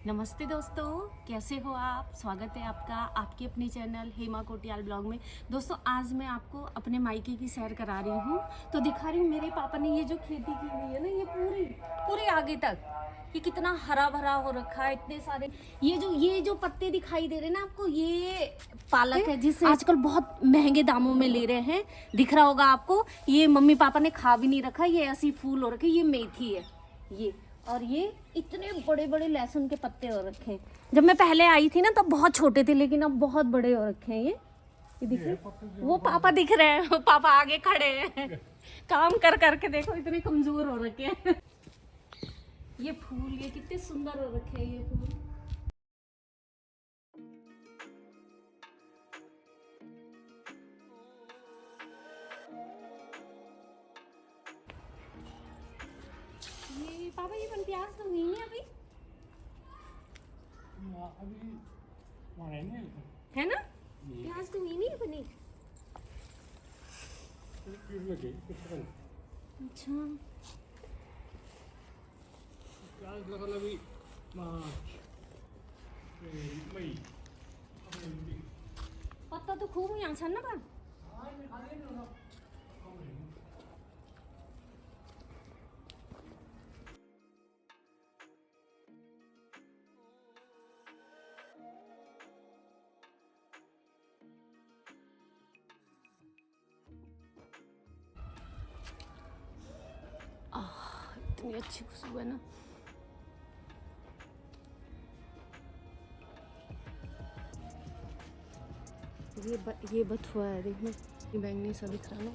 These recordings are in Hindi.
नमस्ते दोस्तों, कैसे हो आप। स्वागत है आपका आपके अपने चैनल हेमा कोटियाल ब्लॉग में। दोस्तों आज मैं आपको अपने मायके की सैर करा रही हूँ, तो दिखा रही हूँ मेरे पापा ने ये जो खेती की हुई है ना, ये पूरे आगे तक ये कितना हरा भरा हो रखा है। इतने सारे ये जो पत्ते दिखाई दे रहे हैं ना आपको, ये पालक है जिसे आजकल बहुत महंगे दामों में ले रहे हैं। दिख रहा होगा आपको। ये मम्मी पापा ने खा भी नहीं रखा, ये ऐसी फूल हो रखे। ये मेथी है ये, और ये इतने बड़े बड़े लहसुन के पत्ते हो रखे हैं। जब मैं पहले आई थी ना तब बहुत छोटे थे, लेकिन अब बहुत बड़े हो रखे हैं। ये देखिए, वो पापा दिख रहे हैं, पापा आगे खड़े हैं। काम कर करके देखो इतने कमजोर हो रखे हैं। ये फूल ये कितने सुंदर हो रखे हैं ये फूल। ये पापा ये बन प्याज तो हुई नहीं अभी है ना, प्याज तो हुई नहीं बनी। अच्छा पत्ता तो खूब यहाँ छन ना बा। इतनी अच्छी खुशबू है ना। ये बथुआ है, देखो ये बैंगनी सा दिख रहा ना।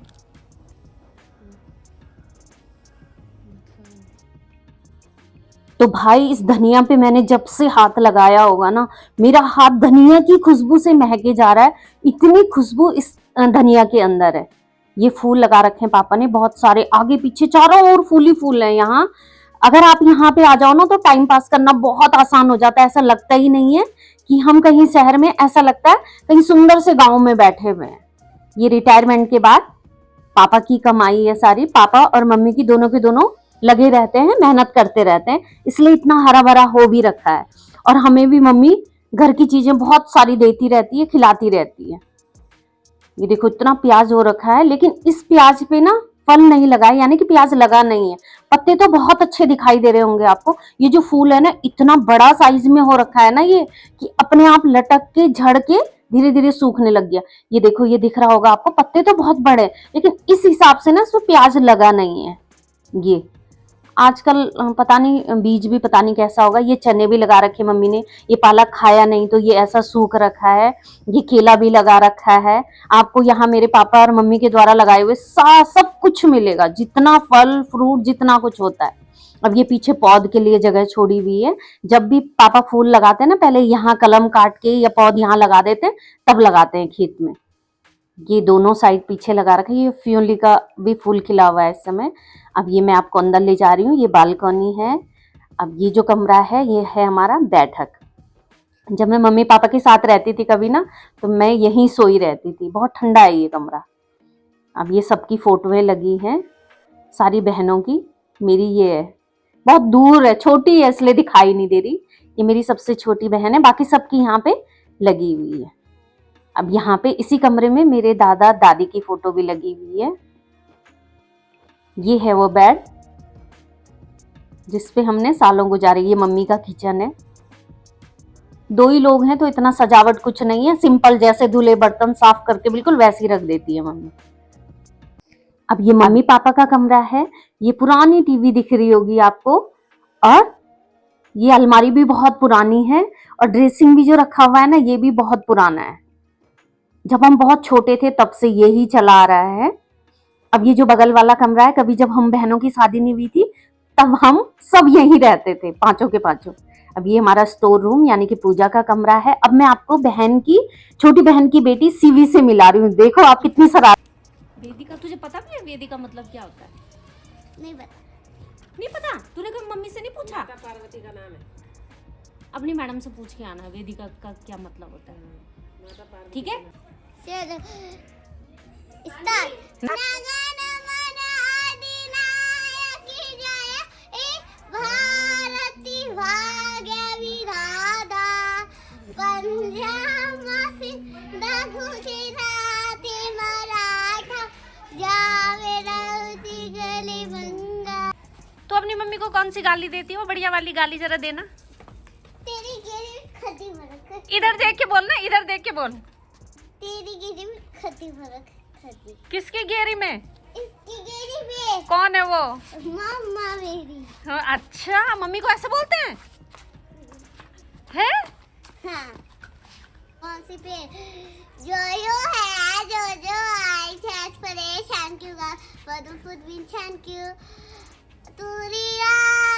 तो भाई इस धनिया पे मैंने जब से हाथ लगाया होगा ना, मेरा हाथ धनिया की खुशबू से महके जा रहा है। इतनी खुशबू इस धनिया के अंदर है। ये फूल लगा रखे हैं पापा ने बहुत सारे, आगे पीछे चारों ओर फूल ही फूल है यहाँ। अगर आप यहाँ पे आ जाओ ना तो टाइम पास करना बहुत आसान हो जाता है। ऐसा लगता ही नहीं है कि हम कहीं शहर में, ऐसा लगता है कहीं सुंदर से गांव में बैठे हुए हैं। ये रिटायरमेंट के बाद पापा की कमाई है सारी। पापा और मम्मी की दोनों के दोनों लगे रहते हैं, मेहनत करते रहते हैं, इसलिए इतना हरा भरा हो भी रखा है। और हमें भी मम्मी घर की चीजें बहुत सारी देती रहती है, खिलाती रहती है। ये देखो इतना प्याज हो रखा है, लेकिन इस प्याज पे ना फल नहीं लगा है, यानी कि प्याज लगा नहीं है। पत्ते तो बहुत अच्छे दिखाई दे रहे होंगे आपको। ये जो फूल है ना, इतना बड़ा साइज में हो रखा है ना ये, कि अपने आप लटक के झड़ के धीरे धीरे सूखने लग गया। ये देखो, ये दिख रहा होगा आपको, पत्ते तो बहुत बड़े, लेकिन इस हिसाब से ना इसमें प्याज लगा नहीं है। ये आजकल पता नहीं बीज भी पता नहीं कैसा होगा। ये चने भी लगा रखे मम्मी ने। ये पालक खाया नहीं तो ये ऐसा सूख रखा है। ये केला भी लगा रखा है। आपको यहाँ मेरे पापा और मम्मी के द्वारा लगाए हुए सब कुछ मिलेगा, जितना फल फ्रूट जितना कुछ होता है। अब ये पीछे पौध के लिए जगह छोड़ी हुई है। जब भी पापा फूल लगाते हैं ना, पहले यहाँ कलम काट के या पौध यहाँ लगा देते हैं, तब लगाते हैं खेत में। ये दोनों साइड पीछे लगा रखा है। ये फ्यूली का भी फूल खिला हुआ है इस समय। अब ये मैं आपको अंदर ले जा रही हूँ। ये बालकनी है। अब ये जो कमरा है ये है हमारा बैठक। जब मैं मम्मी पापा के साथ रहती थी कभी ना, तो मैं यहीं सोई रहती थी। बहुत ठंडा है ये कमरा। अब ये सबकी फोटोएं लगी हैं, सारी बहनों की। मेरी ये है, बहुत दूर है, छोटी है इसलिए दिखाई नहीं दे रही। ये मेरी सबसे छोटी बहन है, बाकी सबकी यहाँ पे लगी हुई है। अब यहाँ पे इसी कमरे में मेरे दादा दादी की फोटो भी लगी हुई है। ये है वो बेड जिसपे हमने सालों गुजारे। ये मम्मी का किचन है। दो ही लोग हैं तो इतना सजावट कुछ नहीं है, सिंपल जैसे धुले बर्तन साफ करके बिल्कुल वैसे ही रख देती है मम्मी। अब ये मम्मी पापा का कमरा है। ये पुरानी टीवी दिख रही होगी आपको, और ये अलमारी भी बहुत पुरानी है, और ड्रेसिंग भी जो रखा हुआ है ना, ये भी बहुत पुराना है। जब हम बहुत छोटे थे तब से यही चला आ रहा है। अब ये जो बगल वाला कमरा है, कभी जब हम बहनों की शादी नहीं हुई थी तब हम सब यहीं रहते थे, पांचों के पांचों। अब ये हमारा स्टोर रूम यानी कि पूजा का कमरा है। अब मैं आपको बहन की, छोटी बहन की बेटी सीवी से मिला रही हूँ। देखो आप कितनी शरारत। वेदिका, तुझे पता भी है वेदिका मतलब क्या होता है? नहीं पता। नहीं पता? तूने कभी मम्मी से नहीं पूछा? पार्वती का नाम है। अपनी मैडम से पूछ के आना वेदिका का क्या मतलब होता है, ठीक है? स्टार्ट। भारती भाग्य विधाता अपनी मम्मी को कौन सी गाली देती हो? बढ़िया वाली गाली जरा देना। तेरी गेरी खती मरक। इधर देख के बोल ना, इधर देख के बोल। तेरी गेरी में खती मरक खती। किसकी गेरी में? इसकी गेरी में। कौन है वो? मम्मा मेरी। हाँ, अच्छा मम्मी को ऐसे बोलते हैं? हैं? हाँ। कौन सी पे? जो है जो I thanks for it, thank you guys for the food win, thank you. तू रिया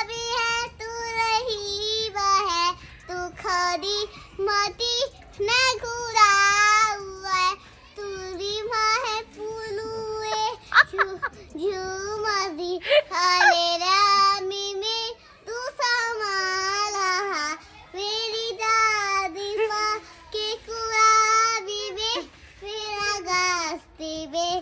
भी है, तू रहीबा है, तू खड़ी मती न घुरा हुआ है, तू रीमा है पुलुए झूमरी हले रामी में तू समाला है, मेरी दादी माँ के कुराबी में मेरा गस्ती में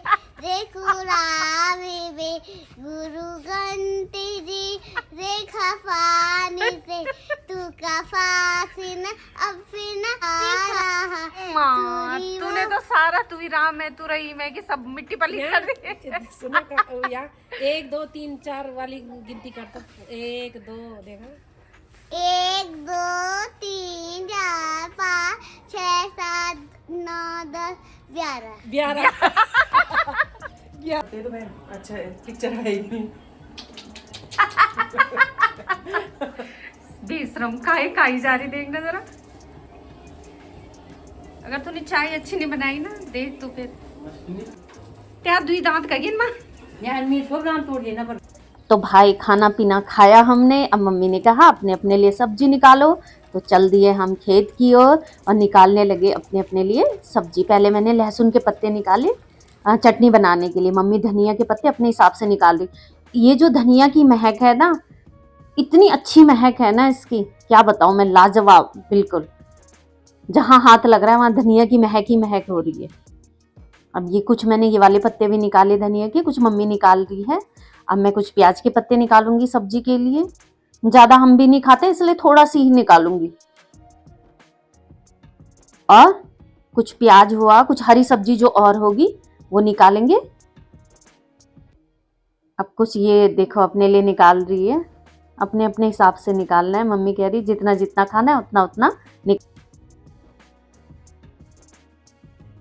कुराबी में गुरु गंती जी रेखा पानी से तू कफासी न अब फिर न आ रहा। माँ, तूने तो सारा तू ही राम है तू रहीम है कि सब मिट्टी पर लिख कर दी। सुनो या 1 2 3 4 वाली गिनती करता। 1 2 देखा 1 2 3 4 5 6 7 9 10 11। 11 दे दो बहन। अच्छा पिक्चर आएगी। बेशरम काई जा रही, देखना जरा। अगर तूने चाय अच्छी नहीं बनाई ना, देख तू फिर त्या दुई दांत का गिन मां यार मेरे सब दांत तोड़ दिए ना पर। तो भाई खाना पीना खाया हमने। अब मम्मी ने कहा अपने अपने लिए सब्जी निकालो, तो चल दिए हम खेत की ओर और निकालने लगे अपने अपने लिए सब्जी। पहले मैंने लहसुन के पत्ते निकाले चटनी बनाने के लिए, मम्मी धनिया के पत्ते अपने हिसाब से निकाल रही। ये जो धनिया की महक है ना, इतनी अच्छी महक है ना इसकी, क्या बताऊं मैं, लाजवाब बिल्कुल। जहां हाथ लग रहा है वहां धनिया की महक ही महक हो रही है। अब ये कुछ मैंने ये वाले पत्ते भी निकाले धनिया के, कुछ मम्मी निकाल रही है। अब मैं कुछ प्याज के पत्ते निकालूंगी सब्जी के लिए, ज्यादा हम भी नहीं खाते इसलिए थोड़ा सी ही निकालूंगी। और कुछ प्याज हुआ, कुछ हरी सब्जी जो और होगी वो निकालेंगे। अब कुछ ये देखो अपने लिए निकाल रही है, अपने अपने हिसाब से निकालना है। मम्मी कह रही जितना जितना खाना है उतना उतना